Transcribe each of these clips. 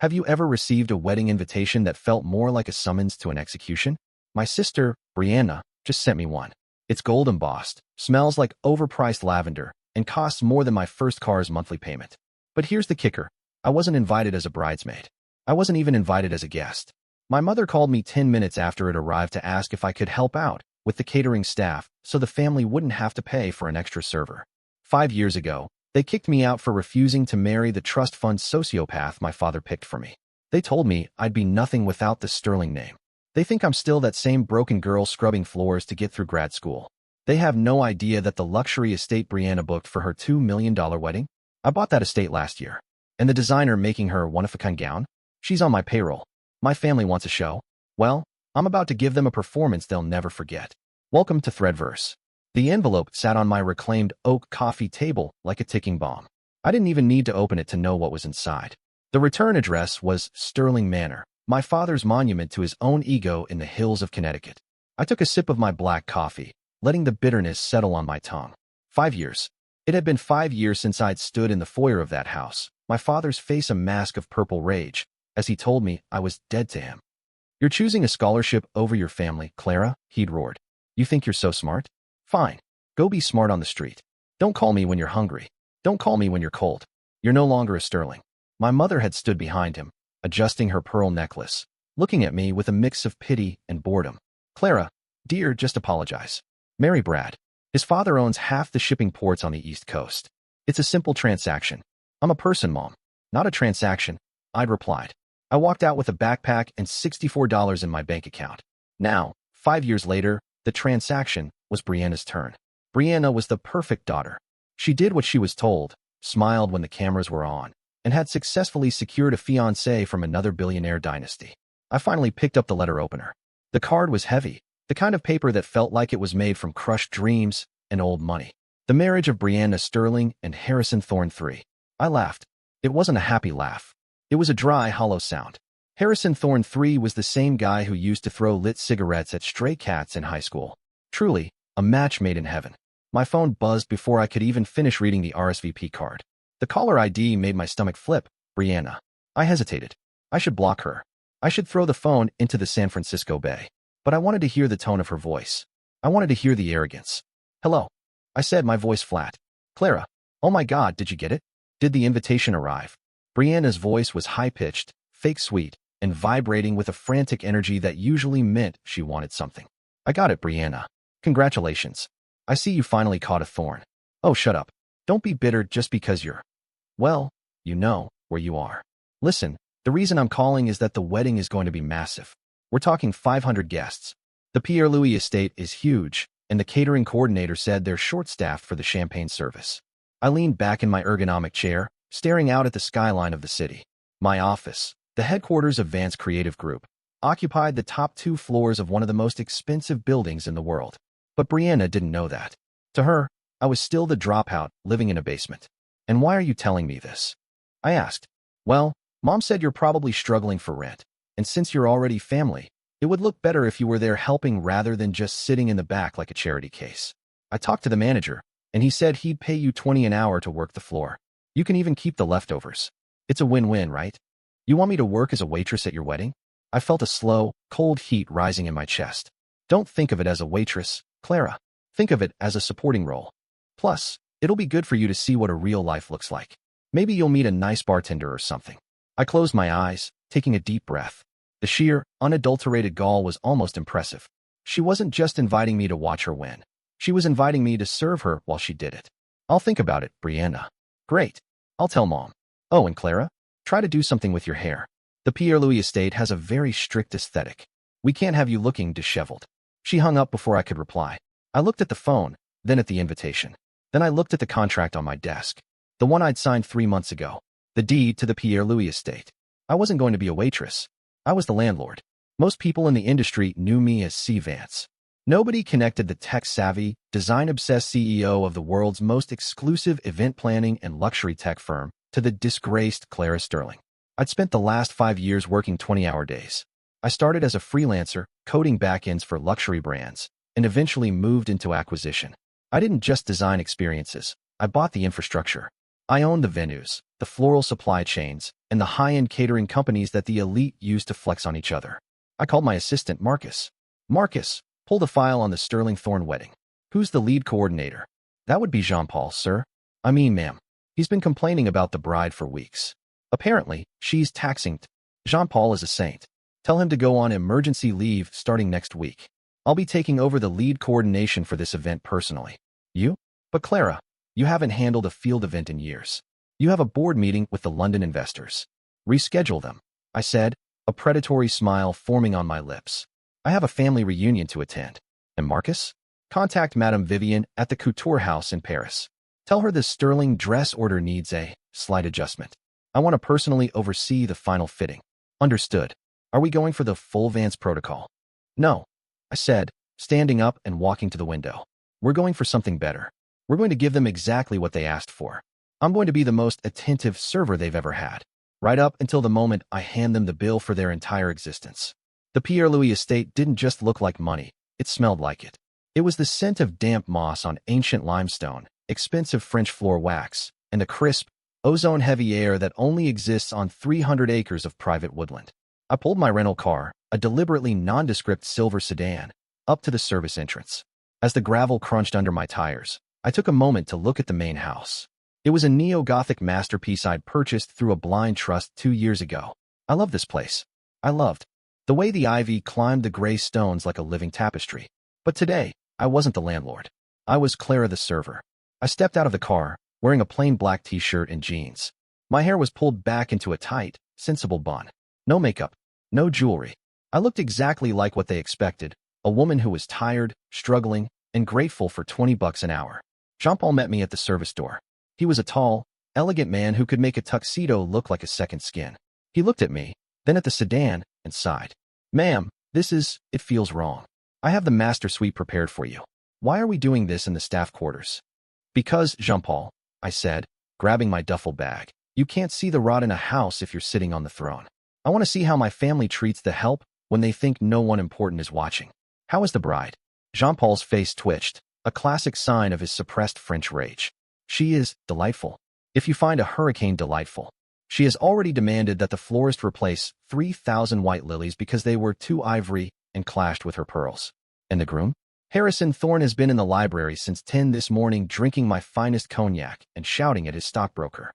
Have you ever received a wedding invitation that felt more like a summons to an execution? My sister, Brianna, just sent me one. It's gold embossed, smells like overpriced lavender, and costs more than my first car's monthly payment. But here's the kicker. I wasn't invited as a bridesmaid. I wasn't even invited as a guest. My mother called me 10 minutes after it arrived to ask if I could help out with the catering staff so the family wouldn't have to pay for an extra server. 5 years ago, they kicked me out for refusing to marry the trust fund sociopath my father picked for me. They told me I'd be nothing without the sterling name. They think I'm still that same broken girl scrubbing floors to get through grad school. They have no idea that the luxury estate Brianna booked for her $2 million wedding? I bought that estate last year. And the designer making her one-of-a-kind gown? She's on my payroll. My family wants a show. Well, I'm about to give them a performance they'll never forget. Welcome to ThreadVerse. The envelope sat on my reclaimed oak coffee table like a ticking bomb. I didn't even need to open it to know what was inside. The return address was Sterling Manor, my father's monument to his own ego in the hills of Connecticut. I took a sip of my black coffee, letting the bitterness settle on my tongue. 5 years. It had been 5 years since I'd stood in the foyer of that house, my father's face a mask of purple rage, as he told me I was dead to him. You're choosing a scholarship over your family, Clara, he'd roared. You think you're so smart? Fine. Go be smart on the street. Don't call me when you're hungry. Don't call me when you're cold. You're no longer a Sterling. My mother had stood behind him, adjusting her pearl necklace, looking at me with a mix of pity and boredom. Clara, dear, just apologize. Marry Brad. His father owns half the shipping ports on the East Coast. It's a simple transaction. I'm a person, Mom. Not a transaction, I'd replied. I walked out with a backpack and $64 in my bank account. Now, 5 years later, the transaction was Brianna's turn. Brianna was the perfect daughter. She did what she was told, smiled when the cameras were on, and had successfully secured a fiancé from another billionaire dynasty. I finally picked up the letter opener. The card was heavy, the kind of paper that felt like it was made from crushed dreams and old money. The marriage of Brianna Sterling and Harrison Thorne III. I laughed. It wasn't a happy laugh. It was a dry, hollow sound. Harrison Thorne III was the same guy who used to throw lit cigarettes at stray cats in high school. Truly, a match made in heaven. My phone buzzed before I could even finish reading the RSVP card. The caller ID made my stomach flip. Brianna. I hesitated. I should block her. I should throw the phone into the San Francisco Bay. But I wanted to hear the tone of her voice. I wanted to hear the arrogance. Hello. I said, my voice flat. Clara. Oh my God, did you get it? Did the invitation arrive? Brianna's voice was high-pitched, fake sweet, and vibrating with a frantic energy that usually meant she wanted something. I got it, Brianna. Congratulations. I see you finally caught a thorn. Oh, shut up. Don't be bitter just because you're, well, you know, where you are. Listen, the reason I'm calling is that the wedding is going to be massive. We're talking 500 guests. The Pierre Louie estate is huge, and the catering coordinator said they're short-staffed for the champagne service. I leaned back in my ergonomic chair, staring out at the skyline of the city. My office, the headquarters of Vance Creative Group, occupied the top 2 floors of one of the most expensive buildings in the world. But Brianna didn't know that. To her, I was still the dropout living in a basement. And why are you telling me this? I asked. Well, Mom said you're probably struggling for rent. And since you're already family, it would look better if you were there helping rather than just sitting in the back like a charity case. I talked to the manager, and he said he'd pay you $20 an hour to work the floor. You can even keep the leftovers. It's a win-win, right? You want me to work as a waitress at your wedding? I felt a slow, cold heat rising in my chest. Don't think of it as a waitress, Clara. Think of it as a supporting role. Plus, it'll be good for you to see what a real life looks like. Maybe you'll meet a nice bartender or something. I closed my eyes, taking a deep breath. The sheer, unadulterated gall was almost impressive. She wasn't just inviting me to watch her win. She was inviting me to serve her while she did it. I'll think about it, Brianna. Great. I'll tell Mom. Oh, and Clara, try to do something with your hair. The Pierre Louie estate has a very strict aesthetic. We can't have you looking disheveled. She hung up before I could reply. I looked at the phone, then at the invitation. Then I looked at the contract on my desk. The one I'd signed 3 months ago. The deed to the Pierre Louie estate. I wasn't going to be a waitress. I was the landlord. Most people in the industry knew me as C. Vance. Nobody connected the tech-savvy, design-obsessed CEO of the world's most exclusive event planning and luxury tech firm to the disgraced Clara Sterling. I'd spent the last 5 years working 20-hour days. I started as a freelancer, coding backends for luxury brands, and eventually moved into acquisition. I didn't just design experiences. I bought the infrastructure. I owned the venues, the floral supply chains, and the high-end catering companies that the elite use to flex on each other. I called my assistant, Marcus. Marcus, pull the file on the Sterling Thorne wedding. Who's the lead coordinator? That would be Jean-Paul, sir. I mean, ma'am. He's been complaining about the bride for weeks. Apparently, she's taxing. Jean-Paul is a saint. Tell him to go on emergency leave starting next week. I'll be taking over the lead coordination for this event personally. You? But Clara, you haven't handled a field event in years. You have a board meeting with the London investors. Reschedule them, I said, a predatory smile forming on my lips. I have a family reunion to attend. And Marcus? Contact Madame Vivian at the Couture House in Paris. Tell her the sterling dress order needs a slight adjustment. I want to personally oversee the final fitting. Understood. Are we going for the full Vance protocol? No, I said, standing up and walking to the window. We're going for something better. We're going to give them exactly what they asked for. I'm going to be the most attentive server they've ever had, right up until the moment I hand them the bill for their entire existence. The Pierre Louie estate didn't just look like money, it smelled like it. It was the scent of damp moss on ancient limestone, expensive French floor wax, and the crisp, ozone-heavy air that only exists on 300 acres of private woodland. I pulled my rental car, a deliberately nondescript silver sedan, up to the service entrance. As the gravel crunched under my tires, I took a moment to look at the main house. It was a neo-Gothic masterpiece I'd purchased through a blind trust 2 years ago. I loved this place. I loved the way the ivy climbed the gray stones like a living tapestry. But today, I wasn't the landlord. I was Clara the server. I stepped out of the car, wearing a plain black t-shirt and jeans. My hair was pulled back into a tight, sensible bun. No makeup, no jewelry. I looked exactly like what they expected, a woman who was tired, struggling, and grateful for $20 an hour. Jean-Paul met me at the service door. He was a tall, elegant man who could make a tuxedo look like a second skin. He looked at me, then at the sedan, and sighed. Ma'am, it feels wrong. I have the master suite prepared for you. Why are we doing this in the staff quarters? Because, Jean-Paul, I said, grabbing my duffel bag, you can't see the rot in a house if you're sitting on the throne. I want to see how my family treats the help when they think no one important is watching. How is the bride? Jean-Paul's face twitched, a classic sign of his suppressed French rage. She is delightful. If you find a hurricane delightful. She has already demanded that the florist replace 3,000 white lilies because they were too ivory and clashed with her pearls. And the groom? Harrison Thorne has been in the library since 10 this morning drinking my finest cognac and shouting at his stockbroker.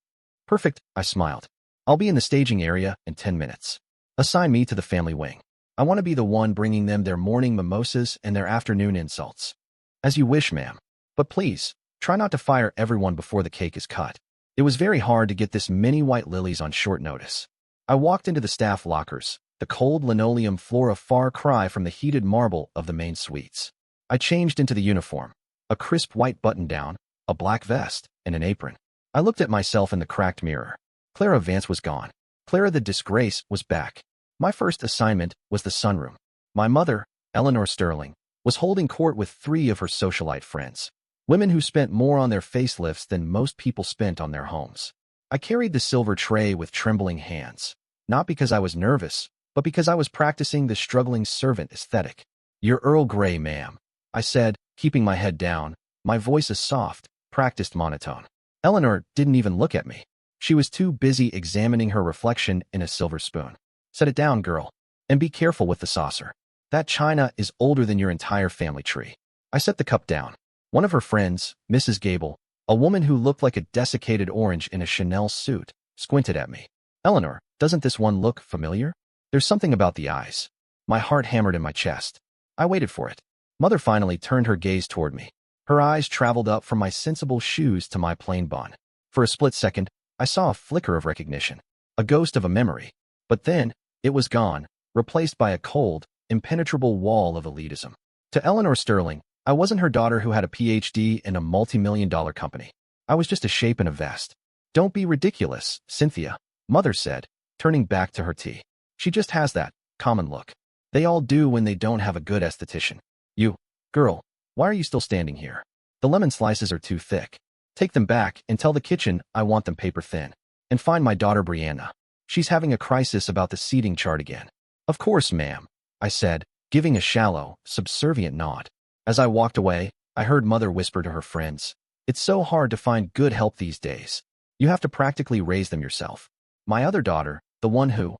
Perfect, I smiled. I'll be in the staging area in 10 minutes. Assign me to the family wing. I want to be the one bringing them their morning mimosas and their afternoon insults. As you wish, ma'am. But please, try not to fire everyone before the cake is cut. It was very hard to get this many white lilies on short notice. I walked into the staff lockers, the cold linoleum floor a far cry from the heated marble of the main suites. I changed into the uniform, a crisp white button-down, a black vest, and an apron. I looked at myself in the cracked mirror. Clara Vance was gone. Clara the disgrace was back. My first assignment was the sunroom. My mother, Eleanor Sterling, was holding court with 3 of her socialite friends. Women who spent more on their facelifts than most people spent on their homes. I carried the silver tray with trembling hands, not because I was nervous, but because I was practicing the struggling servant aesthetic. Your Earl Grey, ma'am, I said, keeping my head down, my voice a soft, practiced monotone. Eleanor didn't even look at me. She was too busy examining her reflection in a silver spoon. Set it down, girl, and be careful with the saucer. That china is older than your entire family tree. I set the cup down. One of her friends, Mrs. Gable, a woman who looked like a desiccated orange in a Chanel suit, squinted at me. Eleanor, doesn't this one look familiar? There's something about the eyes. My heart hammered in my chest. I waited for it. Mother finally turned her gaze toward me. Her eyes traveled up from my sensible shoes to my plain bun. For a split second, I saw a flicker of recognition, a ghost of a memory. But then, it was gone, replaced by a cold, impenetrable wall of elitism. To Eleanor Sterling, I wasn't her daughter who had a PhD in a multi-million-dollar company. I was just a shape in a vest. Don't be ridiculous, Cynthia, Mother said, turning back to her tea. She just has that common look. They all do when they don't have a good esthetician. You, girl, why are you still standing here? The lemon slices are too thick. Take them back and tell the kitchen I want them paper thin. And find my daughter Brianna. She's having a crisis about the seating chart again. Of course, ma'am, I said, giving a shallow, subservient nod. As I walked away, I heard Mother whisper to her friends, "It's so hard to find good help these days. You have to practically raise them yourself. My other daughter, the one who,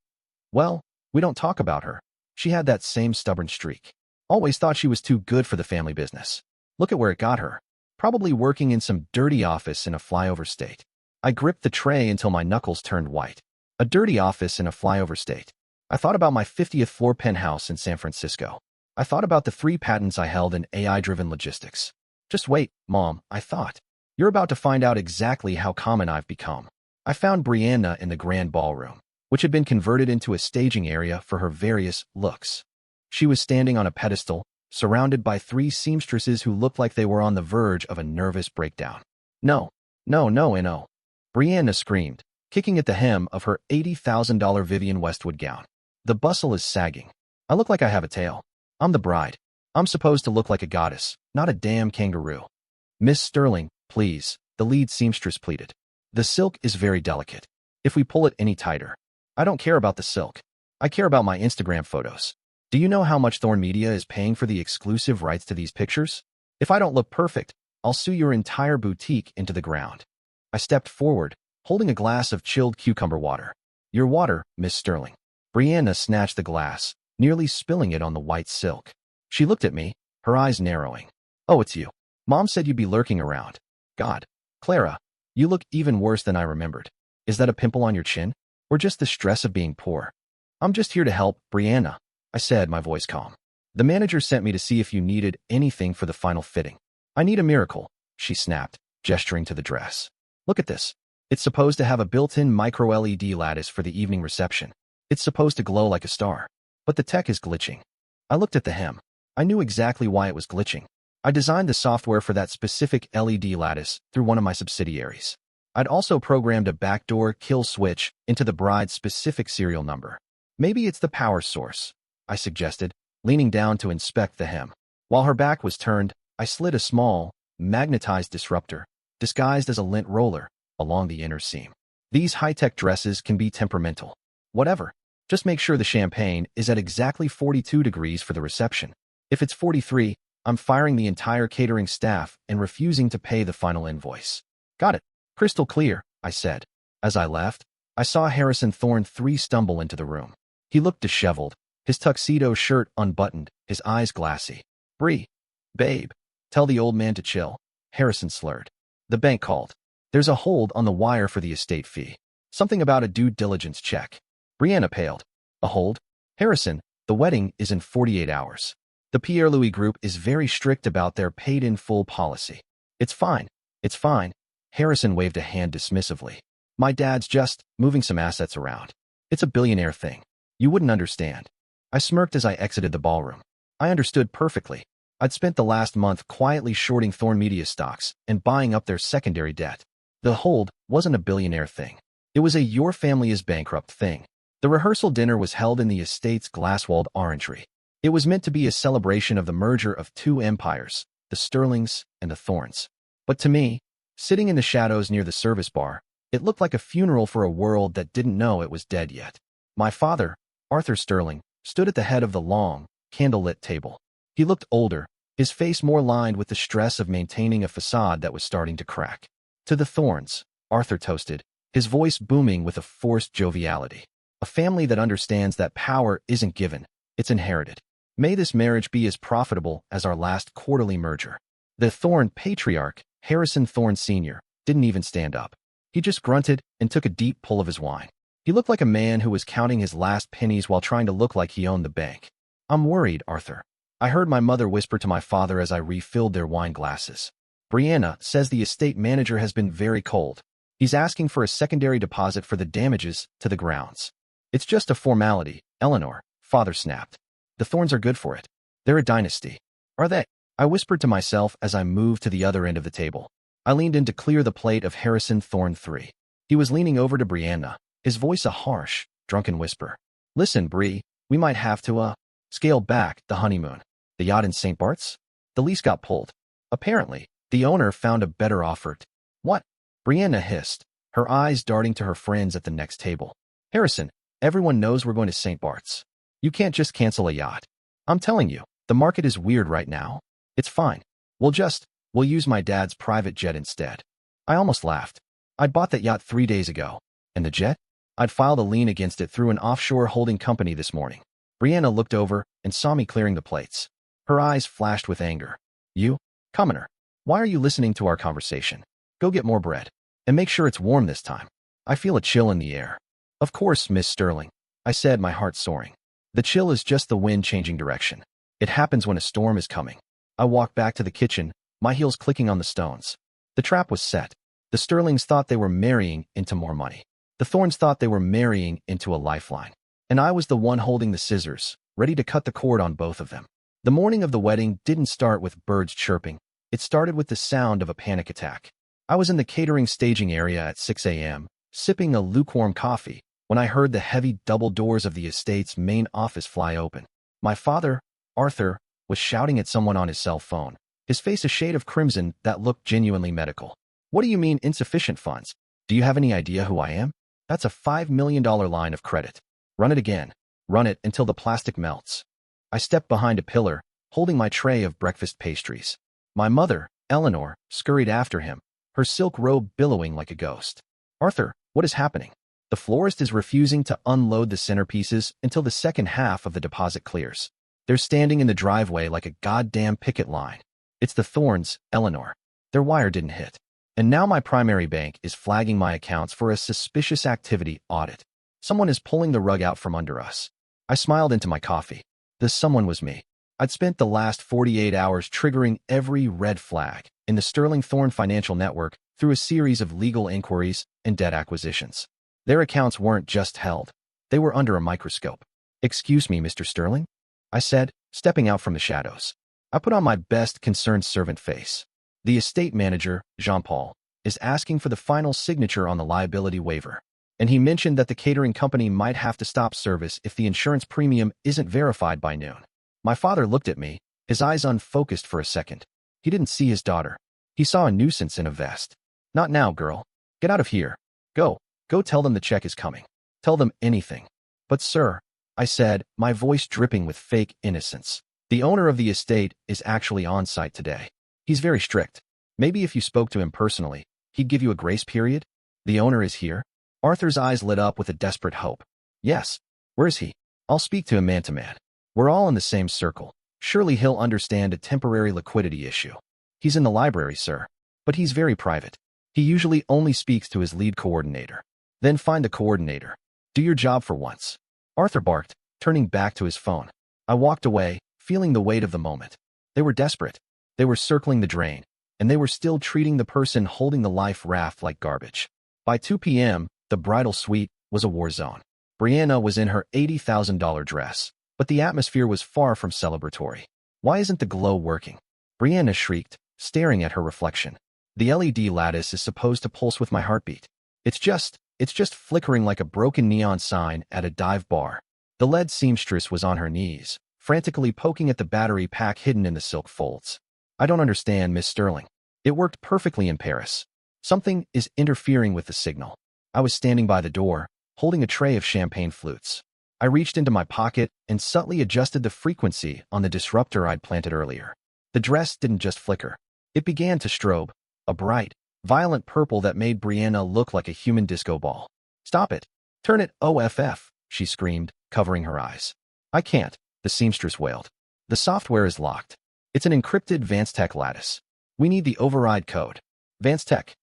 well, we don't talk about her. She had that same stubborn streak. Always thought she was too good for the family business. Look at where it got her. Probably working in some dirty office in a flyover state. I gripped the tray until my knuckles turned white. A dirty office in a flyover state. I thought about my 50th floor penthouse in San Francisco. I thought about the 3 patents I held in AI-driven logistics. Just wait, Mom, I thought. You're about to find out exactly how common I've become. I found Brianna in the grand ballroom, which had been converted into a staging area for her various looks. She was standing on a pedestal, surrounded by 3 seamstresses who looked like they were on the verge of a nervous breakdown. No, no, no, no. Brianna screamed, kicking at the hem of her $80,000 Vivienne Westwood gown. The bustle is sagging. I look like I have a tail. I'm the bride. I'm supposed to look like a goddess, not a damn kangaroo. Miss Sterling, please, the lead seamstress pleaded. The silk is very delicate. If we pull it any tighter. I don't care about the silk. I care about my Instagram photos. Do you know how much Thorn Media is paying for the exclusive rights to these pictures? If I don't look perfect, I'll sue your entire boutique into the ground. I stepped forward, holding a glass of chilled cucumber water. Your water, Miss Sterling. Brianna snatched the glass, nearly spilling it on the white silk. She looked at me, her eyes narrowing. Oh, it's you. Mom said you'd be lurking around. God. Clara, you look even worse than I remembered. Is that a pimple on your chin? Or just the stress of being poor? I'm just here to help, Brianna, I said, my voice calm. The manager sent me to see if you needed anything for the final fitting. I need a miracle, she snapped, gesturing to the dress. Look at this. It's supposed to have a built-in micro-LED lattice for the evening reception. It's supposed to glow like a star. But the tech is glitching. I looked at the hem. I knew exactly why it was glitching. I designed the software for that specific LED lattice through one of my subsidiaries. I'd also programmed a backdoor kill switch into the bride's specific serial number. Maybe it's the power source, I suggested, leaning down to inspect the hem. While her back was turned, I slid a small, magnetized disruptor, disguised as a lint roller, along the inner seam. These high-tech dresses can be temperamental. Whatever. Just make sure the champagne is at exactly 42 degrees for the reception. If it's 43, I'm firing the entire catering staff and refusing to pay the final invoice. Got it. Crystal clear, I said. As I left, I saw Harrison Thorne III stumble into the room. He looked disheveled, his tuxedo shirt unbuttoned, his eyes glassy. Babe, tell the old man to chill, Harrison slurred. The bank called. There's a hold on the wire for the estate fee. Something about a due diligence check. Brianna paled. A hold? Harrison, the wedding is in 48 hours. The Pierre Louie group is very strict about their paid-in-full policy. It's fine. It's fine. Harrison waved a hand dismissively. My dad's just moving some assets around. It's a billionaire thing. You wouldn't understand. I smirked as I exited the ballroom. I understood perfectly. I'd spent the last month quietly shorting Thorn Media stocks and buying up their secondary debt. The hold wasn't a billionaire thing. It was a your family is bankrupt thing. The rehearsal dinner was held in the estate's glass-walled orangery. It was meant to be a celebration of the merger of 2 empires, the Sterlings and the Thorns. But to me, sitting in the shadows near the service bar, it looked like a funeral for a world that didn't know it was dead yet. My father, Arthur Sterling, stood at the head of the long, candlelit table. He looked older, his face more lined with the stress of maintaining a facade that was starting to crack. To the Thorns, Arthur toasted, his voice booming with a forced joviality. A family that understands that power isn't given, it's inherited. May this marriage be as profitable as our last quarterly merger. The Thorn patriarch, Harrison Thorne Sr., didn't even stand up. He just grunted and took a deep pull of his wine. He looked like a man who was counting his last pennies while trying to look like he owned the bank. I'm worried, Arthur. I heard my mother whisper to my father as I refilled their wine glasses. Brianna says the estate manager has been very cold. He's asking for a secondary deposit for the damages to the grounds. It's just a formality, Eleanor, father snapped. The Thorns are good for it. They're a dynasty. Are they? I whispered to myself as I moved to the other end of the table. I leaned in to clear the plate of Harrison Thorne III. He was leaning over to Brianna, his voice a harsh, drunken whisper. Listen, Bri, we might have to, scale back the honeymoon. The yacht in St. Bart's? The lease got pulled. Apparently, the owner found a better offer. What? Brianna hissed, her eyes darting to her friends at the next table. Harrison, everyone knows we're going to St. Bart's. You can't just cancel a yacht. I'm telling you, the market is weird right now. It's fine. We'll use my dad's private jet instead. I almost laughed. I'd bought that yacht 3 days ago. And the jet? I'd filed a lien against it through an offshore holding company this morning. Brianna looked over and saw me clearing the plates. Her eyes flashed with anger. You? Commoner. Why are you listening to our conversation? Go get more bread. And make sure it's warm this time. I feel a chill in the air. Of course, Miss Sterling, I said, my heart soaring. The chill is just the wind changing direction. It happens when a storm is coming. I walked back to the kitchen, my heels clicking on the stones. The trap was set. The Sterlings thought they were marrying into more money. The Thorns thought they were marrying into a lifeline. And I was the one holding the scissors, ready to cut the cord on both of them. The morning of the wedding didn't start with birds chirping. It started with the sound of a panic attack. I was in the catering staging area at 6 a.m., sipping a lukewarm coffee, when I heard the heavy double doors of the estate's main office fly open. My father, Arthur, was shouting at someone on his cell phone, his face a shade of crimson that looked genuinely medical. What do you mean insufficient funds? Do you have any idea who I am? That's a $5 million line of credit. Run it again. Run it until the plastic melts. I stepped behind a pillar, holding my tray of breakfast pastries. My mother, Eleanor, scurried after him, her silk robe billowing like a ghost. Arthur, what is happening? The florist is refusing to unload the centerpieces until the second half of the deposit clears. They're standing in the driveway like a goddamn picket line. It's the Thorns, Eleanor. Their wire didn't hit. And now my primary bank is flagging my accounts for a suspicious activity audit. Someone is pulling the rug out from under us. I smiled into my coffee. The someone was me. I'd spent the last 48 hours triggering every red flag in the Sterling Thorn financial network through a series of legal inquiries and debt acquisitions. Their accounts weren't just held. They were under a microscope. Excuse me, Mr. Sterling, I said, stepping out from the shadows. I put on my best concerned servant face. The estate manager, Jean-Paul, is asking for the final signature on the liability waiver. And he mentioned that the catering company might have to stop service if the insurance premium isn't verified by noon. My father looked at me, his eyes unfocused for a second. He didn't see his daughter. He saw a nuisance in a vest. Not now, girl. Get out of here. Go tell them the check is coming. Tell them anything. But sir, I said, my voice dripping with fake innocence. The owner of the estate is actually on site today. He's very strict. Maybe if you spoke to him personally, he'd give you a grace period? The owner is here? Arthur's eyes lit up with a desperate hope. Yes. Where is he? I'll speak to him man to man. We're all in the same circle. Surely he'll understand a temporary liquidity issue. He's in the library, sir. But he's very private. He usually only speaks to his lead coordinator. Then find the coordinator. Do your job for once. Arthur barked, turning back to his phone. I walked away, feeling the weight of the moment. They were desperate. They were circling the drain, and they were still treating the person holding the life raft like garbage. By 2 p.m., the bridal suite was a war zone. Brianna was in her $80,000 dress, but the atmosphere was far from celebratory. Why isn't the glow working? Brianna shrieked, staring at her reflection. The LED lattice is supposed to pulse with my heartbeat. It's just flickering like a broken neon sign at a dive bar. The lead seamstress was on her knees, frantically poking at the battery pack hidden in the silk folds. I don't understand, Miss Sterling. It worked perfectly in Paris. Something is interfering with the signal. I was standing by the door, holding a tray of champagne flutes. I reached into my pocket and subtly adjusted the frequency on the disruptor I'd planted earlier. The dress didn't just flicker. It began to strobe, a bright, violent purple that made Brianna look like a human disco ball. Stop it. Turn it OFF, she screamed, covering her eyes. I can't, the seamstress wailed. The software is locked. It's an encrypted Vanstech lattice. We need the override code. Vanstech.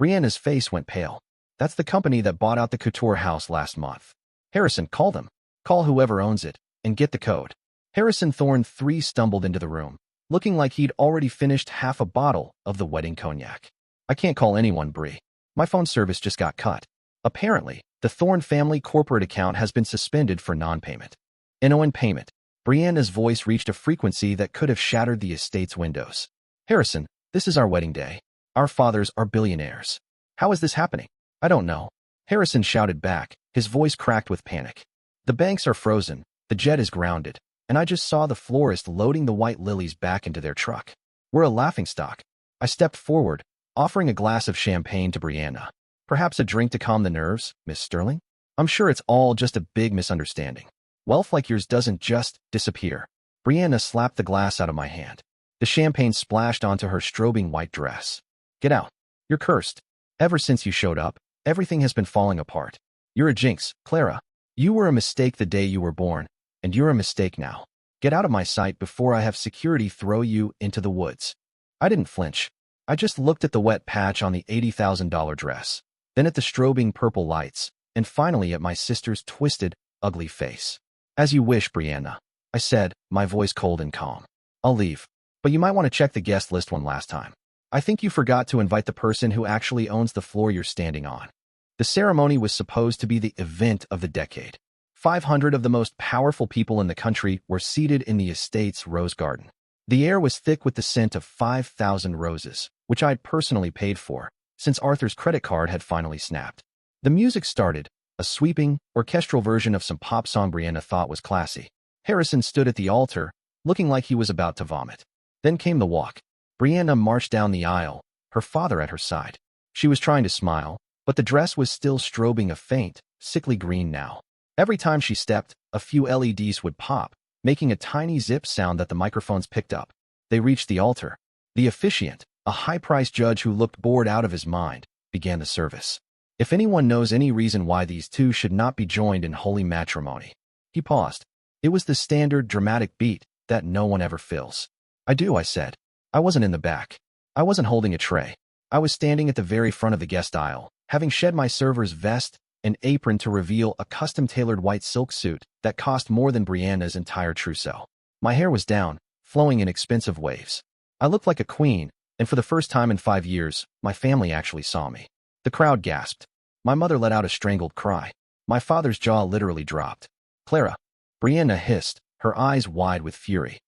Brianna's face went pale. That's the company that bought out the couture house last month. Harrison, call them. Call whoever owns it, and get the code. Harrison Thorne III stumbled into the room, looking like he'd already finished half a bottle of the wedding cognac. I can't call anyone, Brie. My phone service just got cut. Apparently, the Thorne family corporate account has been suspended for non-payment. NON payment. Brianna's voice reached a frequency that could have shattered the estate's windows. Harrison, this is our wedding day. Our fathers are billionaires. How is this happening? I don't know. Harrison shouted back, his voice cracked with panic. The banks are frozen, the jet is grounded, and I just saw the florist loading the white lilies back into their truck. We're a laughingstock. I stepped forward, offering a glass of champagne to Brianna. Perhaps a drink to calm the nerves, Miss Sterling? I'm sure it's all just a big misunderstanding. Wealth like yours doesn't just disappear. Brianna slapped the glass out of my hand. The champagne splashed onto her strobing white dress. Get out. You're cursed. Ever since you showed up, everything has been falling apart. You're a jinx, Clara. You were a mistake the day you were born, and you're a mistake now. Get out of my sight before I have security throw you into the woods. I didn't flinch. I just looked at the wet patch on the $80,000 dress, then at the strobing purple lights, and finally at my sister's twisted, ugly face. As you wish, Brianna, I said, my voice cold and calm. I'll leave, but you might want to check the guest list one last time. I think you forgot to invite the person who actually owns the floor you're standing on. The ceremony was supposed to be the event of the decade. 500 of the most powerful people in the country were seated in the estate's rose garden. The air was thick with the scent of 5,000 roses, which I'd personally paid for, since Arthur's credit card had finally snapped. The music started, a sweeping, orchestral version of some pop song Brianna thought was classy. Harrison stood at the altar, looking like he was about to vomit. Then came the walk. Brianna marched down the aisle, her father at her side. She was trying to smile, but the dress was still strobing a faint, sickly green now. Every time she stepped, a few LEDs would pop, making a tiny zip sound that the microphones picked up. They reached the altar. The officiant, a high-priced judge who looked bored out of his mind, began the service. If anyone knows any reason why these two should not be joined in holy matrimony. He paused. It was the standard dramatic beat that no one ever fills. I do, I said. I wasn't in the back. I wasn't holding a tray. I was standing at the very front of the guest aisle, having shed my server's vest and apron to reveal a custom-tailored white silk suit that cost more than Brianna's entire trousseau. My hair was down, flowing in expensive waves. I looked like a queen, and for the first time in 5 years, my family actually saw me. The crowd gasped. My mother let out a strangled cry. My father's jaw literally dropped. Clara, Brianna hissed, her eyes wide with fury.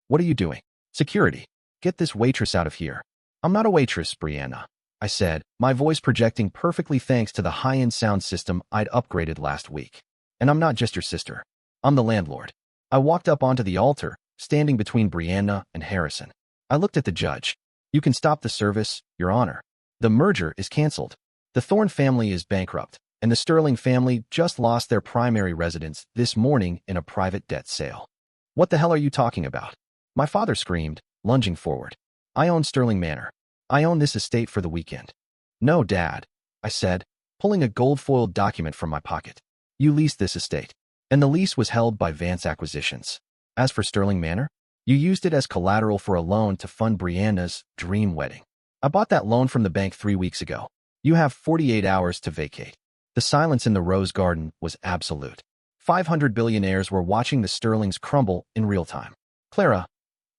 What are you doing? Security. Get this waitress out of here. I'm not a waitress, Brianna, I said, my voice projecting perfectly thanks to the high-end sound system I'd upgraded last week. And I'm not just your sister. I'm the landlord. I walked up onto the altar, standing between Brianna and Harrison. I looked at the judge. You can stop the service, Your Honor. The merger is canceled. The Thorne family is bankrupt, and the Sterling family just lost their primary residence this morning in a private debt sale. What the hell are you talking about? My father screamed, lunging forward. I own Sterling Manor. I own this estate for the weekend. No, Dad, I said, pulling a gold-foiled document from my pocket. You leased this estate, and the lease was held by Vance Acquisitions. As for Sterling Manor, you used it as collateral for a loan to fund Brianna's dream wedding. I bought that loan from the bank 3 weeks ago. You have 48 hours to vacate. The silence in the rose garden was absolute. 500 billionaires were watching the Sterlings crumble in real time. Clara,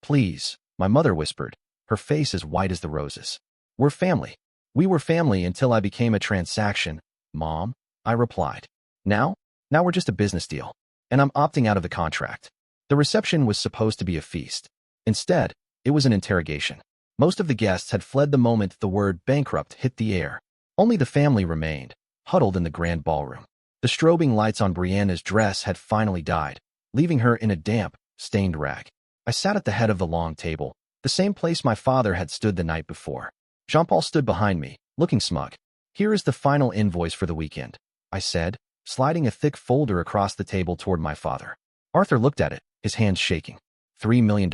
please, my mother whispered, her face as white as the roses. We're family. We were family until I became a transaction, Mom, I replied. Now we're just a business deal, and I'm opting out of the contract. The reception was supposed to be a feast. Instead, it was an interrogation. Most of the guests had fled the moment the word bankrupt hit the air. Only the family remained, huddled in the grand ballroom. The strobing lights on Brianna's dress had finally died, leaving her in a damp, stained rag. I sat at the head of the long table, the same place my father had stood the night before. Jean-Paul stood behind me, looking smug. Here is the final invoice for the weekend, I said, sliding a thick folder across the table toward my father. Arthur looked at it, his hands shaking. $3 million?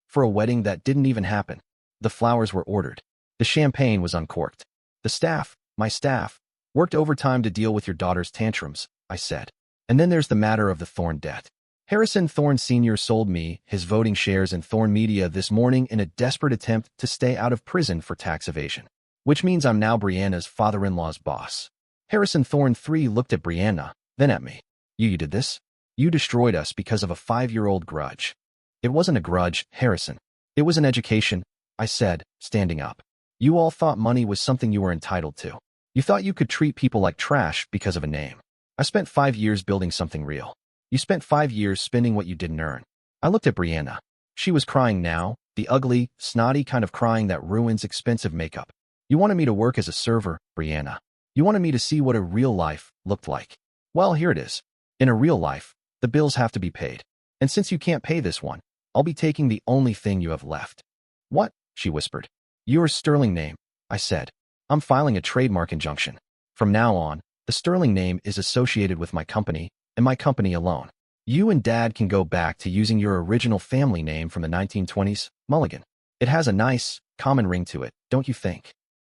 For a wedding that didn't even happen. The flowers were ordered. The champagne was uncorked. The staff, my staff, worked overtime to deal with your daughter's tantrums, I said. And then there's the matter of the Thorne debt. Harrison Thorne Sr. sold me his voting shares in Thorne Media this morning in a desperate attempt to stay out of prison for tax evasion, which means I'm now Brianna's father-in-law's boss. Harrison Thorne III looked at Brianna, then at me. You did this? You destroyed us because of a 5-year-old grudge. It wasn't a grudge, Harrison. It was an education, I said, standing up. You all thought money was something you were entitled to. You thought you could treat people like trash because of a name. I spent 5 years building something real. You spent 5 years spending what you didn't earn. I looked at Brianna. She was crying now, the ugly, snotty kind of crying that ruins expensive makeup. You wanted me to work as a server, Brianna. You wanted me to see what a real life looked like. Well, here it is. In a real life, the bills have to be paid. And since you can't pay this one, I'll be taking the only thing you have left. What? She whispered. Your Sterling name, I said. I'm filing a trademark injunction. From now on, the Sterling name is associated with my company, and my company alone. You and Dad can go back to using your original family name from the 1920s, Mulligan. It has a nice, common ring to it, don't you think?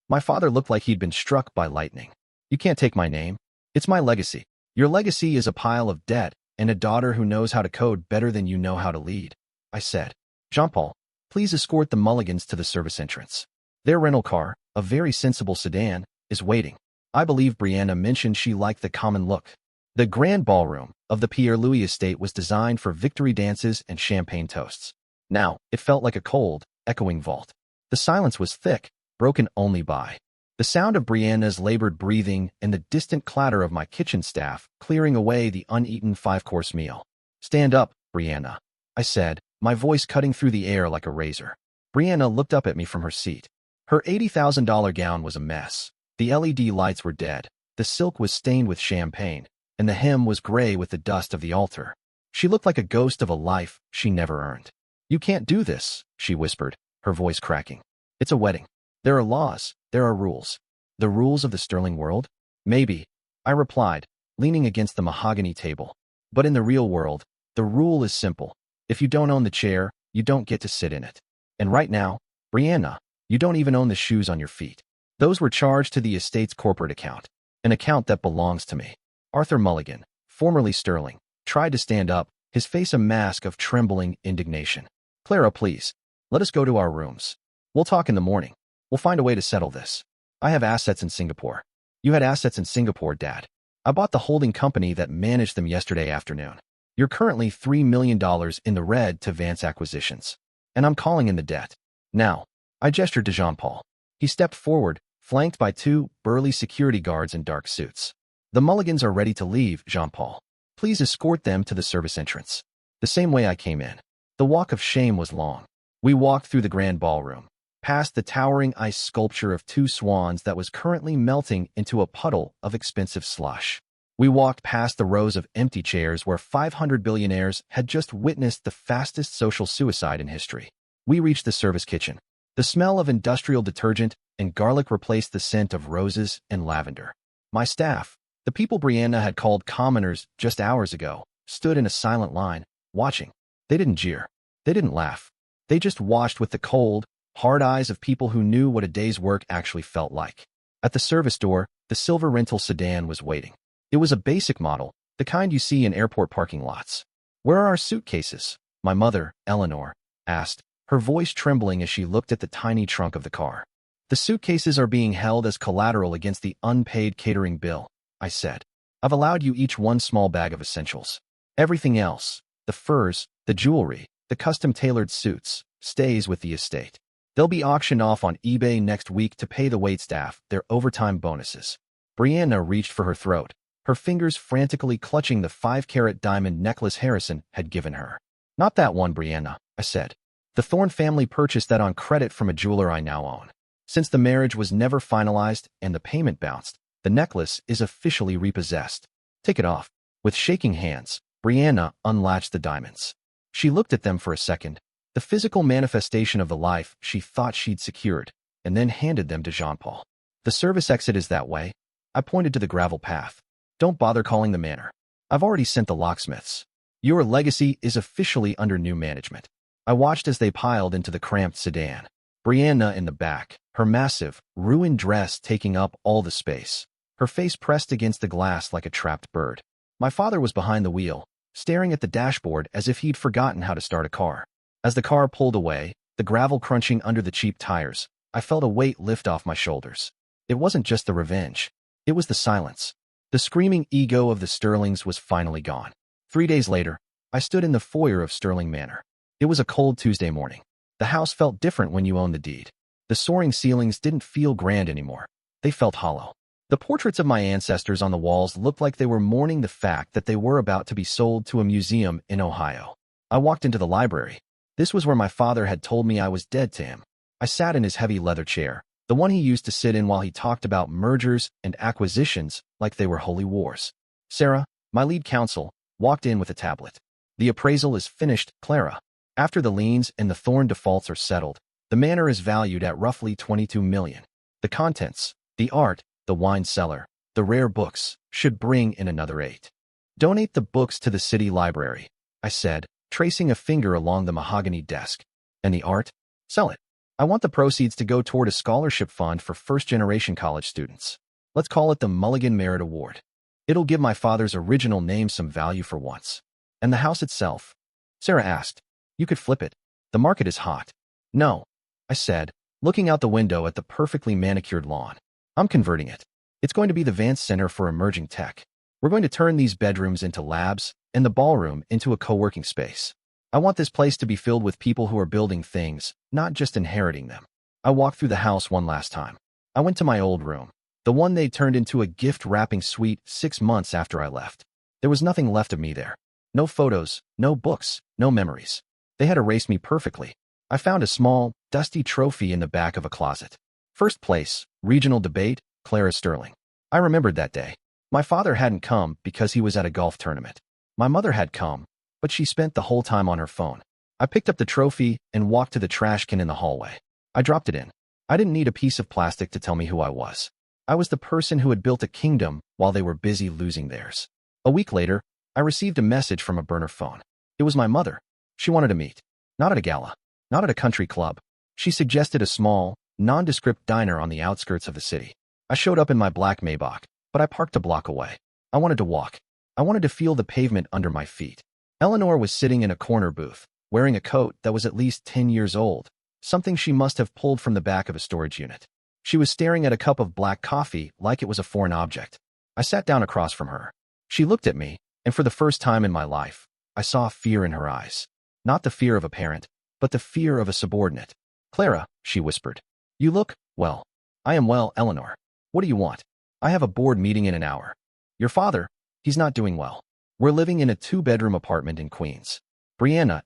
My father looked like he'd been struck by lightning. You can't take my name. It's my legacy. Your legacy is a pile of debt and a daughter who knows how to code better than you know how to lead, I said. Jean-Paul, please escort the Mulligans to the service entrance. Their rental car, a very sensible sedan, is waiting. I believe Brianna mentioned she liked the common look. The grand ballroom of the Pierre Louie estate was designed for victory dances and champagne toasts. Now, it felt like a cold, echoing vault. The silence was thick, broken only by the sound of Brianna's labored breathing and the distant clatter of my kitchen staff clearing away the uneaten five-course meal. Stand up, Brianna, I said, my voice cutting through the air like a razor. Brianna looked up at me from her seat. Her $80,000 gown was a mess. The LED lights were dead, the silk was stained with champagne, and the hem was gray with the dust of the altar. She looked like a ghost of a life she never earned. You can't do this, she whispered, her voice cracking. It's a wedding. There are laws, there are rules. The rules of the sterling world? Maybe, I replied, leaning against the mahogany table. But in the real world, the rule is simple. If you don't own the chair, you don't get to sit in it. And right now, Brianna, you don't even own the shoes on your feet. Those were charged to the estate's corporate account, an account that belongs to me. Arthur Mulligan, formerly Sterling, tried to stand up, his face a mask of trembling indignation. Clara, please, let us go to our rooms. We'll talk in the morning. We'll find a way to settle this. I have assets in Singapore. You had assets in Singapore, Dad. I bought the holding company that managed them yesterday afternoon. You're currently $3 million in the red to Vance Acquisitions. And I'm calling in the debt. Now, I gestured to Jean-Paul. He stepped forward, flanked by two burly security guards in dark suits. The Mulligans are ready to leave, Jean-Paul. Please escort them to the service entrance. The same way I came in. The walk of shame was long. We walked through the grand ballroom, past the towering ice sculpture of two swans that was currently melting into a puddle of expensive slush. We walked past the rows of empty chairs where 500 billionaires had just witnessed the fastest social suicide in history. We reached the service kitchen. The smell of industrial detergent and garlic replaced the scent of roses and lavender. My staff, the people Brianna had called commoners just hours ago, stood in a silent line, watching. They didn't jeer. They didn't laugh. They just watched with the cold, hard eyes of people who knew what a day's work actually felt like. At the service door, the silver rental sedan was waiting. It was a basic model, the kind you see in airport parking lots. Where are our suitcases? My mother, Eleanor, asked, her voice trembling as she looked at the tiny trunk of the car. The suitcases are being held as collateral against the unpaid catering bill, I said. I've allowed you each one small bag of essentials. Everything else, the furs, the jewelry, the custom-tailored suits, stays with the estate. They'll be auctioned off on eBay next week to pay the waitstaff their overtime bonuses. Brianna reached for her throat, her fingers frantically clutching the 5-carat diamond necklace Harrison had given her. Not that one, Brianna, I said. The Thorne family purchased that on credit from a jeweler I now own. Since the marriage was never finalized and the payment bounced, the necklace is officially repossessed. Take it off. With shaking hands, Brianna unlatched the diamonds. She looked at them for a second, the physical manifestation of the life she thought she'd secured, and then handed them to Jean-Paul. The service exit is that way. I pointed to the gravel path. Don't bother calling the manor. I've already sent the locksmiths. Your legacy is officially under new management. I watched as they piled into the cramped sedan. Brianna in the back, her massive, ruined dress taking up all the space, her face pressed against the glass like a trapped bird. My father was behind the wheel, staring at the dashboard as if he'd forgotten how to start a car. As the car pulled away, the gravel crunching under the cheap tires, I felt a weight lift off my shoulders. It wasn't just the revenge. It was the silence. The screaming ego of the Sterlings was finally gone. 3 days later, I stood in the foyer of Sterling Manor. It was a cold Tuesday morning. The house felt different when you owned the deed. The soaring ceilings didn't feel grand anymore. They felt hollow. The portraits of my ancestors on the walls looked like they were mourning the fact that they were about to be sold to a museum in Ohio. I walked into the library. This was where my father had told me I was dead to him. I sat in his heavy leather chair, the one he used to sit in while he talked about mergers and acquisitions like they were holy wars. Sarah, my lead counsel, walked in with a tablet. The appraisal is finished, Clara. After the liens and the Thorne defaults are settled, the manor is valued at roughly $22 million. The contents, the art, the wine cellar, the rare books, should bring in another 8. Donate the books to the city library, I said, tracing a finger along the mahogany desk. And the art? Sell it. I want the proceeds to go toward a scholarship fund for first-generation college students. Let's call it the Mulligan Merit Award. It'll give my father's original name some value for once. And the house itself? Sarah asked. You could flip it. The market is hot. No, I said, looking out the window at the perfectly manicured lawn. I'm converting it. It's going to be the Vance Center for Emerging Tech. We're going to turn these bedrooms into labs and the ballroom into a co-working space. I want this place to be filled with people who are building things, not just inheriting them. I walked through the house one last time. I went to my old room, the one they turned into a gift-wrapping suite 6 months after I left. There was nothing left of me there. No photos, no books, no memories. They had erased me perfectly. I found a small, dusty trophy in the back of a closet. First place, regional debate, Clara Sterling. I remembered that day. My father hadn't come because he was at a golf tournament. My mother had come, but she spent the whole time on her phone. I picked up the trophy and walked to the trash can in the hallway. I dropped it in. I didn't need a piece of plastic to tell me who I was. I was the person who had built a kingdom while they were busy losing theirs. A week later, I received a message from a burner phone. It was my mother. She wanted to meet. Not at a gala. Not at a country club. She suggested a small, nondescript diner on the outskirts of the city. I showed up in my black Maybach, but I parked a block away. I wanted to walk. I wanted to feel the pavement under my feet. Eleanor was sitting in a corner booth, wearing a coat that was at least 10 years old, something she must have pulled from the back of a storage unit. She was staring at a cup of black coffee like it was a foreign object. I sat down across from her. She looked at me, and for the first time in my life, I saw fear in her eyes. Not the fear of a parent, but the fear of a subordinate. Clara, she whispered. You look, well. I am well, Eleanor. What do you want? I have a board meeting in an hour. Your father, he's not doing well. We're living in a 2-bedroom apartment in Queens. Brianna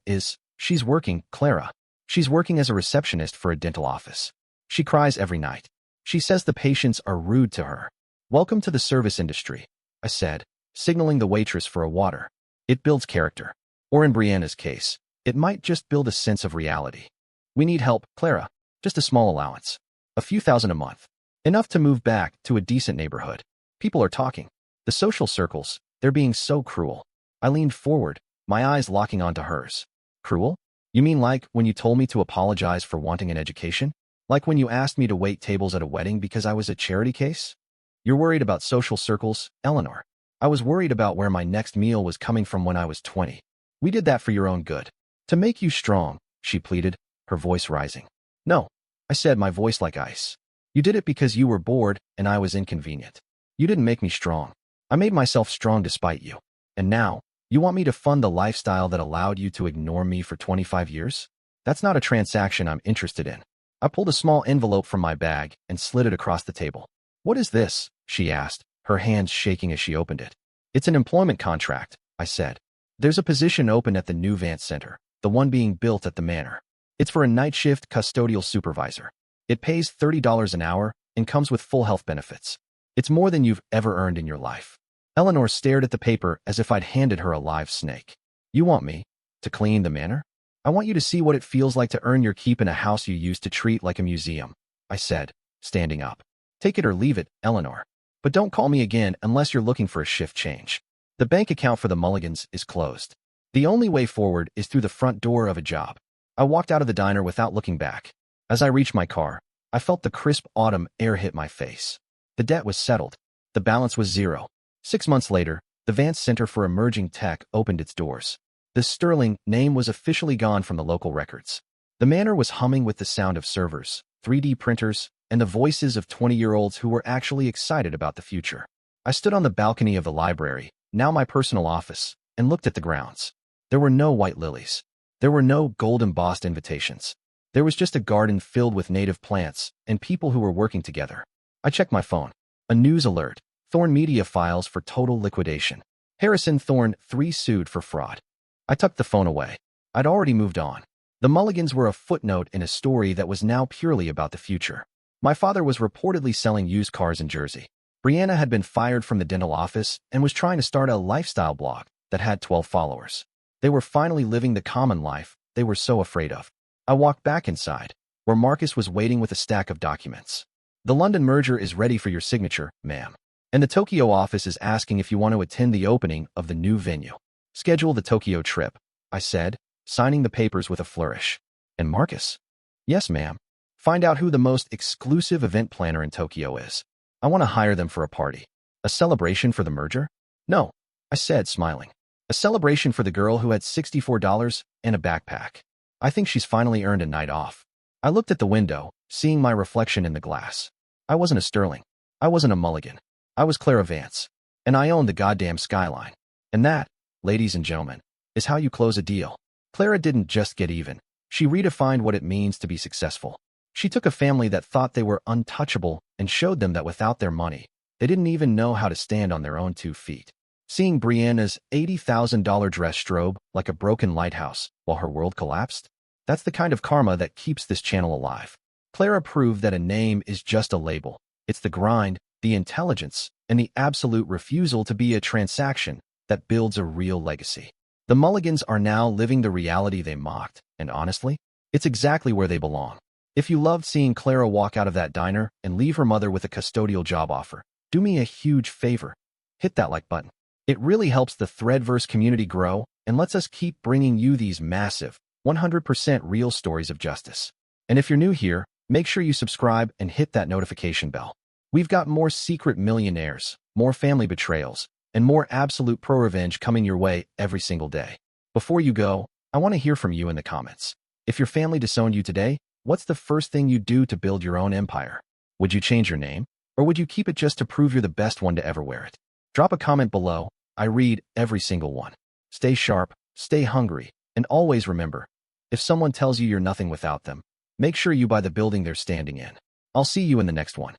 she's working, Clara. She's working as a receptionist for a dental office. She cries every night. She says the patients are rude to her. Welcome to the service industry, I said, signaling the waitress for a water. It builds character. Or in Brianna's case, it might just build a sense of reality. We need help, Clara. Just a small allowance. A few thousand a month. Enough to move back to a decent neighborhood. People are talking. The social circles, they're being so cruel. I leaned forward, my eyes locking onto hers. Cruel? You mean like when you told me to apologize for wanting an education? Like when you asked me to wait tables at a wedding because I was a charity case? You're worried about social circles, Eleanor. I was worried about where my next meal was coming from when I was 20. We did that for your own good. To make you strong, she pleaded, her voice rising. No, I said, my voice like ice. You did it because you were bored and I was inconvenient. You didn't make me strong. I made myself strong despite you. And now, you want me to fund the lifestyle that allowed you to ignore me for 25 years? That's not a transaction I'm interested in. I pulled a small envelope from my bag and slid it across the table. What is this? She asked, her hands shaking as she opened it. It's an employment contract, I said. There's a position open at the new Vance Center, the one being built at the Manor. It's for a night shift custodial supervisor. It pays $30 an hour and comes with full health benefits. It's more than you've ever earned in your life. Eleanor stared at the paper as if I'd handed her a live snake. You want me to clean the Manor? I want you to see what it feels like to earn your keep in a house you used to treat like a museum, I said, standing up. Take it or leave it, Eleanor. But don't call me again unless you're looking for a shift change. The bank account for the Mulligans is closed. The only way forward is through the front door of a job. I walked out of the diner without looking back. As I reached my car, I felt the crisp autumn air hit my face. The debt was settled. The balance was zero. 6 months later, the Vance Center for Emerging Tech opened its doors. The Sterling name was officially gone from the local records. The Manor was humming with the sound of servers, 3D printers, and the voices of 20-year-olds who were actually excited about the future. I stood on the balcony of the library, now my personal office, and looked at the grounds. There were no white lilies. There were no gold-embossed invitations. There was just a garden filled with native plants and people who were working together. I checked my phone. A news alert. Thorne Media files for total liquidation. Harrison Thorne 3 sued for fraud. I tucked the phone away. I'd already moved on. The Mulligans were a footnote in a story that was now purely about the future. My father was reportedly selling used cars in Jersey. Brianna had been fired from the dental office and was trying to start a lifestyle blog that had 12 followers. They were finally living the common life they were so afraid of. I walked back inside, where Marcus was waiting with a stack of documents. The London merger is ready for your signature, ma'am. And the Tokyo office is asking if you want to attend the opening of the new venue. Schedule the Tokyo trip, I said, signing the papers with a flourish. And Marcus? Yes, ma'am. Find out who the most exclusive event planner in Tokyo is. I want to hire them for a party. A celebration for the merger? No, I said, smiling. A celebration for the girl who had $64 and a backpack. I think she's finally earned a night off. I looked at the window, seeing my reflection in the glass. I wasn't a Sterling. I wasn't a Mulligan. I was Clara Vance. And I owned the goddamn skyline. And that, ladies and gentlemen, is how you close a deal. Clara didn't just get even. She redefined what it means to be successful. She took a family that thought they were untouchable and showed them that without their money, they didn't even know how to stand on their own 2 feet. Seeing Brianna's $80,000 dress strobe like a broken lighthouse while her world collapsed, that's the kind of karma that keeps this channel alive. Clara proved that a name is just a label. It's the grind, the intelligence, and the absolute refusal to be a transaction that builds a real legacy. The Mulligans are now living the reality they mocked, and honestly, it's exactly where they belong. If you loved seeing Clara walk out of that diner and leave her mother with a custodial job offer, do me a huge favor. Hit that like button. It really helps the ThreadVerse community grow and lets us keep bringing you these massive, 100% real stories of justice. And if you're new here, make sure you subscribe and hit that notification bell. We've got more secret millionaires, more family betrayals, and more absolute ProRevenge coming your way every single day. Before you go, I want to hear from you in the comments. If your family disowned you today, what's the first thing you'd do to build your own empire? Would you change your name? Or would you keep it just to prove you're the best one to ever wear it? Drop a comment below. I read every single one. Stay sharp, stay hungry, and always remember, if someone tells you you're nothing without them, make sure you buy the building they're standing in. I'll see you in the next one.